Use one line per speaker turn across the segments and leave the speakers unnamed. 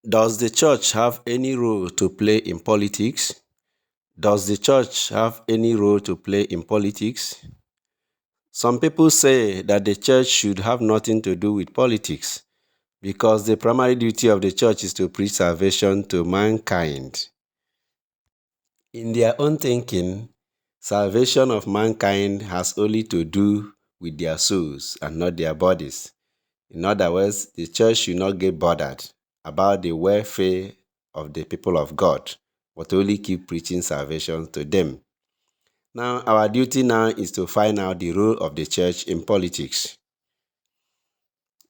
Does the church have any role to play in politics? Does the church have any role to play in politics? Some people say that the church should have nothing to do with politics because the primary duty of the church is to preach salvation to mankind. In their own thinking, salvation of mankind has only to do with their souls and not their bodies. In other words, the church should not get bothered about the welfare of the people of God, but only keep preaching salvation to them. Now, our duty now is to find out the role of the church in politics.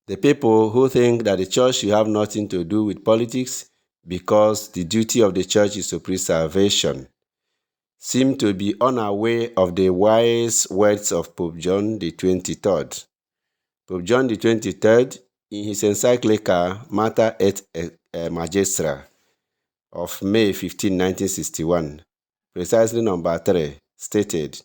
The people who think that the church should have nothing to do with politics because the duty of the church is to preach salvation seem to be unaware of the wise words of Pope John the 23rd. Pope John the 23rd, in his encyclical Mater et Magistra of May 15, 1961, precisely number 3, stated,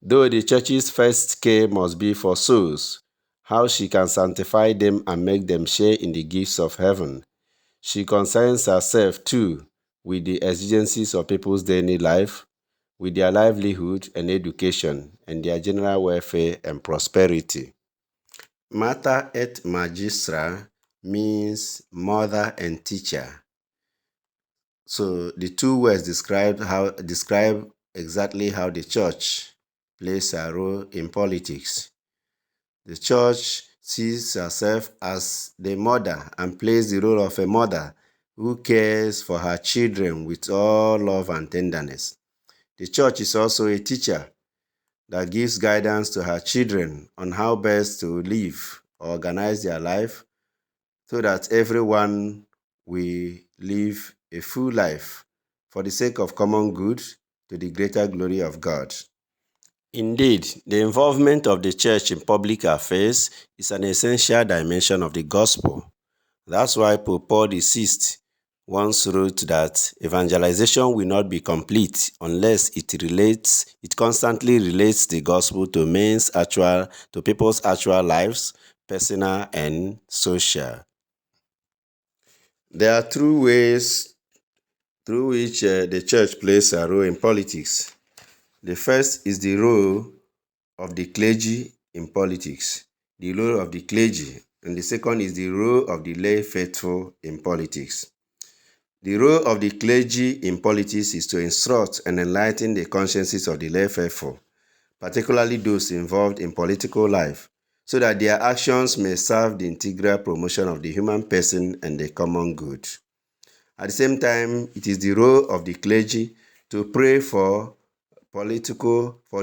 "Though the church's first care must be for souls, how she can sanctify them and make them share in the gifts of heaven, she concerns herself too with the exigencies of people's daily life, with their livelihood and education, and their general welfare and prosperity." Mater et Magistra means mother and teacher. So the two words describe exactly how the church plays a role in politics. The church sees herself as the mother and plays the role of a mother who cares for her children with all love and tenderness. The church is also a teacher that gives guidance to her children on how best to live or organize their life so that everyone will live a full life for the sake of common good to the greater glory of God. Indeed, the involvement of the church in public affairs is an essential dimension of the gospel. That's why Pope Paul VI once wrote that evangelization will not be complete unless it constantly relates the gospel to people's actual lives, personal and social. There are two ways through which the church plays a role in politics. The first is the role of the clergy in politics, the role of the clergy, and the second is the role of the lay faithful in politics. The role of the clergy in politics is to instruct and enlighten the consciences of the lay faithful, particularly those involved in political life, so that their actions may serve the integral promotion of the human person and the common good. At the same time, it is the role of the clergy to pray for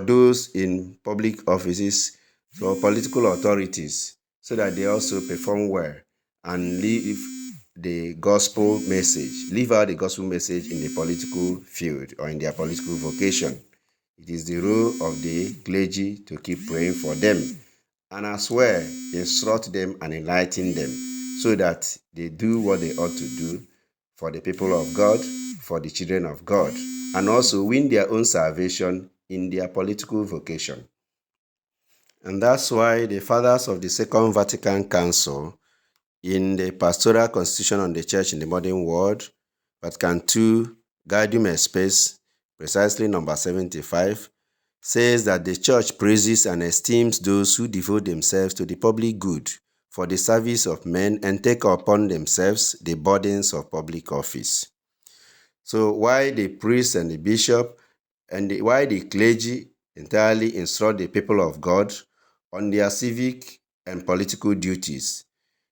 those in public offices, for political authorities, so that they also perform well and live out the gospel message in the political field or in their political vocation. It is the role of the clergy to keep praying for them and as well instruct them and enlighten them so that they do what they ought to do for the people of God, for the children of God, and also win their own salvation in their political vocation. And that's why the fathers of the Second Vatican Council, in the Pastoral Constitution on the Church in the Modern World, Vatican II, Gaudium et Spes, precisely number 75, says that the church praises and esteems those who devote themselves to the public good for the service of men and take upon themselves the burdens of public office. So why the priest and the bishop and why the clergy entirely instruct the people of God on their civic and political duties,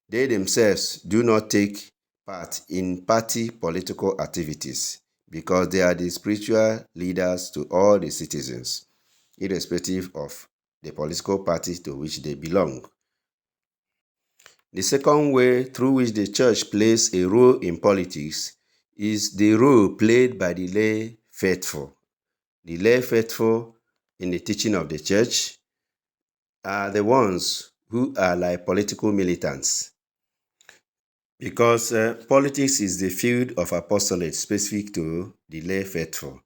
they themselves do not take part in party political activities because they are the spiritual leaders to all the citizens, irrespective of the political party to which they belong. The second way through which the church plays a role in politics is the role played by the lay faithful. The lay faithful in the teaching of the church are the ones who are like political militants, because politics is the field of apostolate specific to the lay faithful,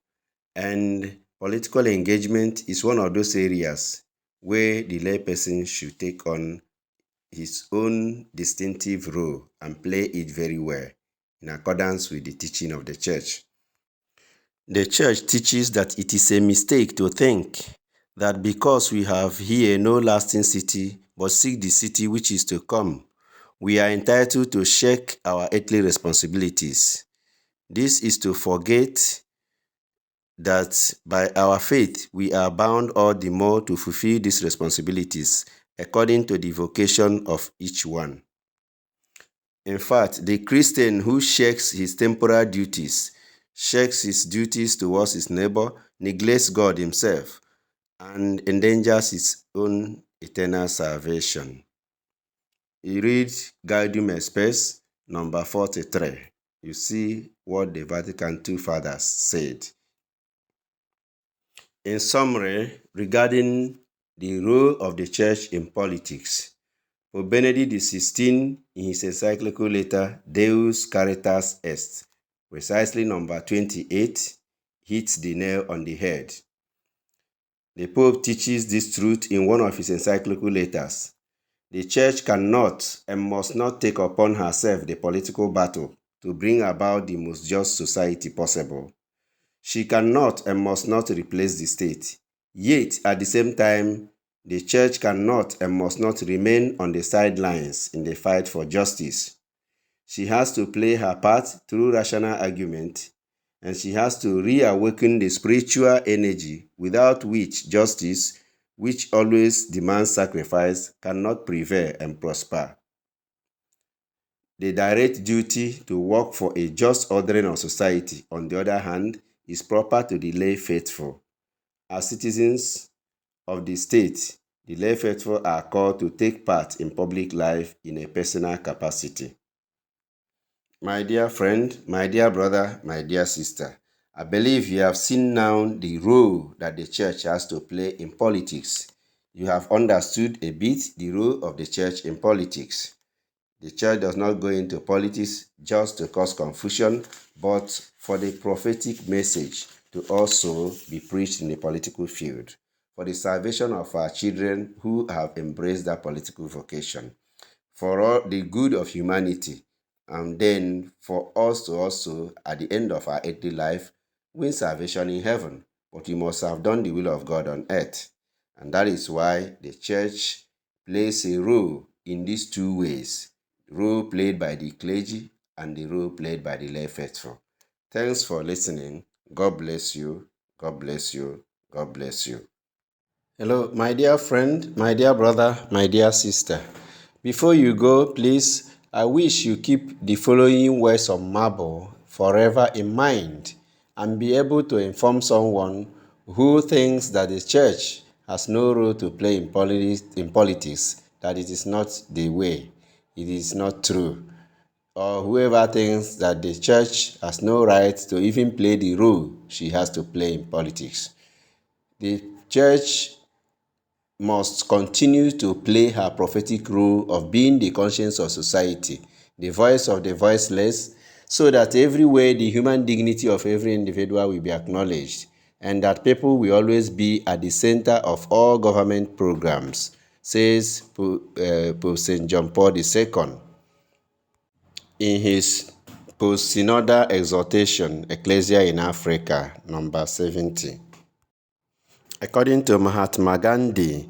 and political engagement is one of those areas where the lay person should take on his own distinctive role and play it very well in accordance with the teaching of the church. The church teaches that it is a mistake to think that because we have here no lasting city, but seek the city which is to come, we are entitled to shirk our earthly responsibilities. This is to forget that by our faith we are bound all the more to fulfill these responsibilities according to the vocation of each one. In fact, the Christian who shirks his temporal duties, shirks his duties towards his neighbor, neglects God himself, and endangers his own eternal salvation. You read Gaudium et Spes, number 43. You see what the Vatican II fathers said. In summary, regarding the role of the church in politics, Pope Benedict XVI, in his encyclical letter Deus Caritas Est, precisely number 28, hits the nail on the head. The Pope teaches this truth in one of his encyclical letters. The church cannot and must not take upon herself the political battle to bring about the most just society possible. She cannot and must not replace the state. Yet, at the same time, the church cannot and must not remain on the sidelines in the fight for justice. She has to play her part through rational argument, and she has to reawaken the spiritual energy without which justice, which always demands sacrifice, cannot prevail and prosper. The direct duty to work for a just ordering of society, on the other hand, is proper to the lay faithful. As citizens of the state, the lay faithful are called to take part in public life in a personal capacity. My dear friend, my dear brother, my dear sister, I believe you have seen now the role that the church has to play in politics. You have understood a bit the role of the church in politics. The church does not go into politics just to cause confusion, but for the prophetic message to also be preached in the political field, for the salvation of our children who have embraced that political vocation, for all the good of humanity, and then for us to also, at the end of our earthly life, win salvation in heaven. But we must have done the will of God on earth. And that is why the church plays a role in these two ways: the role played by the clergy and the role played by the lay faithful. Thanks for listening. God bless you. God bless you. God bless you. Hello, my dear friend, my dear brother, my dear sister. Before you go, please, I wish you keep the following words of Marble forever in mind and be able to inform someone who thinks that the church has no role to play in politics, that it is not the way, it is not true. Or whoever thinks that the church has no right to even play the role she has to play in politics. The church must continue to play her prophetic role of being the conscience of society, the voice of the voiceless, so that everywhere the human dignity of every individual will be acknowledged, and that people will always be at the center of all government programs, says Pope St. John Paul II in his post-synodal exhortation, Ecclesia in Africa, number 70. According to Mahatma Gandhi,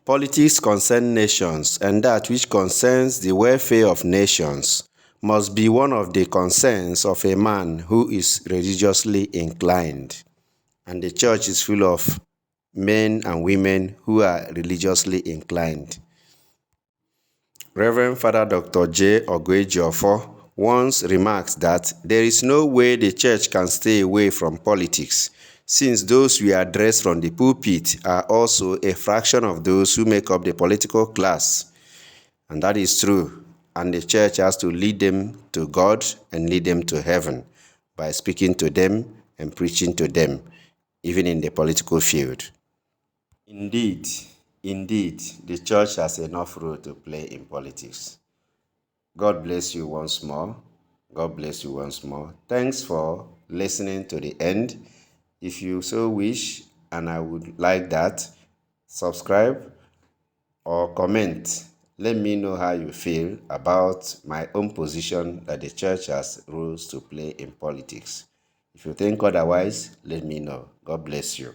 politics concern nations, and that which concerns the welfare of nations must be one of the concerns of a man who is religiously inclined. And the church is full of men and women who are religiously inclined. Reverend Father Dr. J. Ogwejiofor once remarked that there is no way the church can stay away from politics, since those we address from the pulpit are also a fraction of those who make up the political class. And that is true, and the church has to lead them to God and lead them to heaven by speaking to them and preaching to them, even in the political field. Indeed, the church has enough role to play in politics. God bless you once more. God bless you once more. Thanks for listening to the end. If you so wish, and I would like that, subscribe or comment Let me know how you feel about my own position that the church has roles to play in politics. If you think otherwise, let me know. God bless you.